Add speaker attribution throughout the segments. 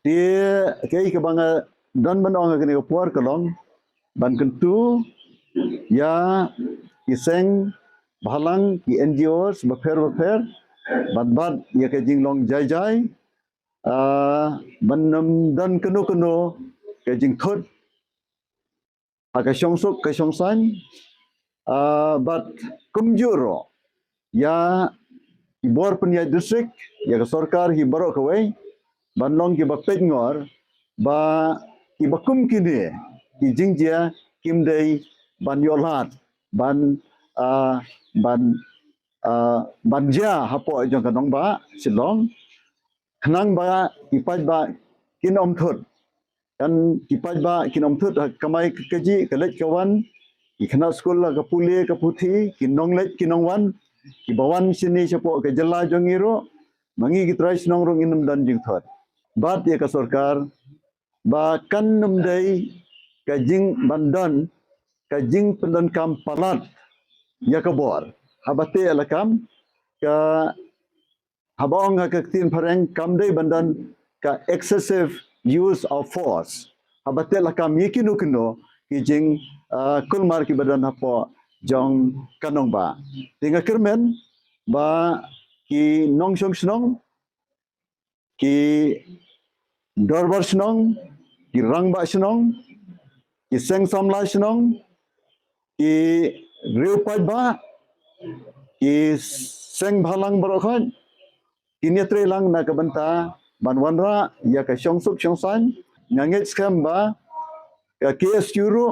Speaker 1: dia kei ke banga dan menong ke ni puar kelong ban kentu ya iseng bahalang ki NGOs befer ban ya ke jinglong jai ban dan kenu ke jing thot aga syongsuk ke syongsan bat kumjuro ya ibor penya distrik ya ke sarkar hi baro kawai ban long ki bapet ngor ba ibakum kini ki jingjia kimdei ban yolat ban banja hapo jong kanong ba silong nang ba ipaj ba kinom thut kan ipaj ba kinom thut kamai keji kelet kawan ikna skul la kapule kaputhi kinong let kinong wan ki bawan sini chapo ke jela jongiro mangi kitrai sinong rong inum dan jing thot bat ya ka sarkar ba kan numdai ka jing bandan ka jing pendan kam palat ya ka bor habate alakam ka habong ha ka tin pareng kam dei bandan ka excessive use of force habate alakam yikinu kino ki jing kulmar ki badan hapo jong kanong ba tinga kermen ba ki nong shong snong ki dorbar snong ki rangba snong ki seng samla snong ki riupaj ba ki seng bhalang barokhan kini trelang na kabanta banwanra ya ka syongsuk syongsan ngangit skam ba ka KSU ru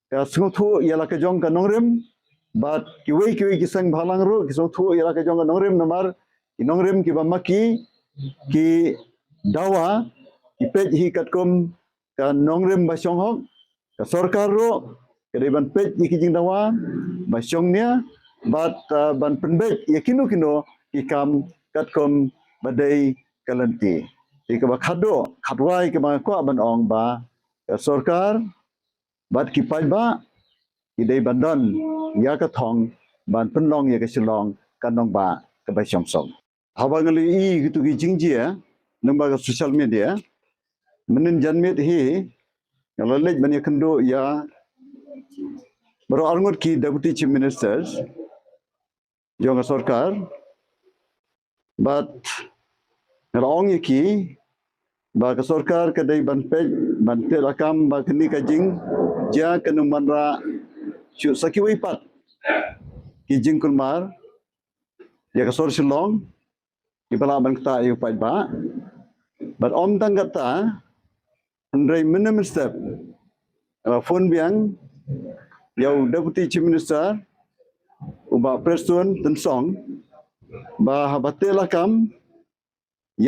Speaker 1: ka sungthu yala ka jong ka nongrem bat kiwi ki seng bhalang ru ki sungthu yala ka jong ka nongrem namar ki nongrem ki bamaki ki dawa ki pej hi katkom ka nongrem ba syonghok ka sarkar ro ka ban pej ki jing dawa ba syongnya bat ban penbej yakinu kino ki kam katkom badai kalanti ka ba khado khadwai ka ba ko ban ong ba ka sarkar bat ki paj ba ki dei bandan ya ka thong ban penlong ya ka silong kanong ba ka ba syongsom habangali I gitu ki jingjia namba ka social media menin janmet hi ngalalej ban ya kendo ya baro arngot ki deputy chief ministers jong sarkar but rong ki ba ka sarkar ka dei ban te rakam ba kini ka jing ja kanu manra chu sakiwi pat ki jing kulmar ya ka sor silong ki bala ban kta yu pat ba but om tang kata andrei minimum step phone biang yau deputy chief minister uba president tensong ba habate lakam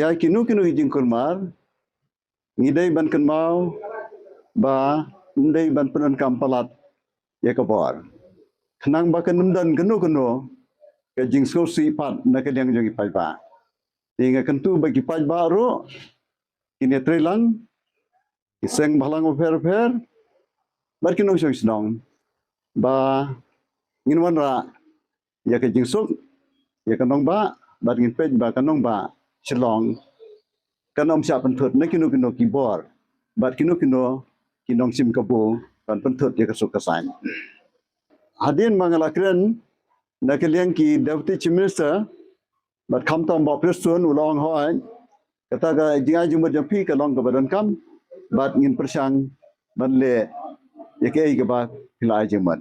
Speaker 1: ya kinu hijing kulmar ngidai ban kenmau ba ndai ban penan kampalat ya kabor kenang ba kenumdan kenu ke jing skosi pat na ke yang jogi pai ba tinga kentu bagi pai ba ro kini trelang iseng balang fer bar kinu snong ba nginwan ra ya ke jing sok ya kanong ba bar ngin pej ba kanong ba silong kanom sia penthut na kinu ki bor bar kinu kinong sim kabu kan penthut ya kasuk kasan hadin mangalakren na kalian ki deputy chief minister bar kham tom ba presun ulong hoan kata ga jinga jumur jampi ka long ka badan kam bat ngin persang ban le ya ke ba hilai jemat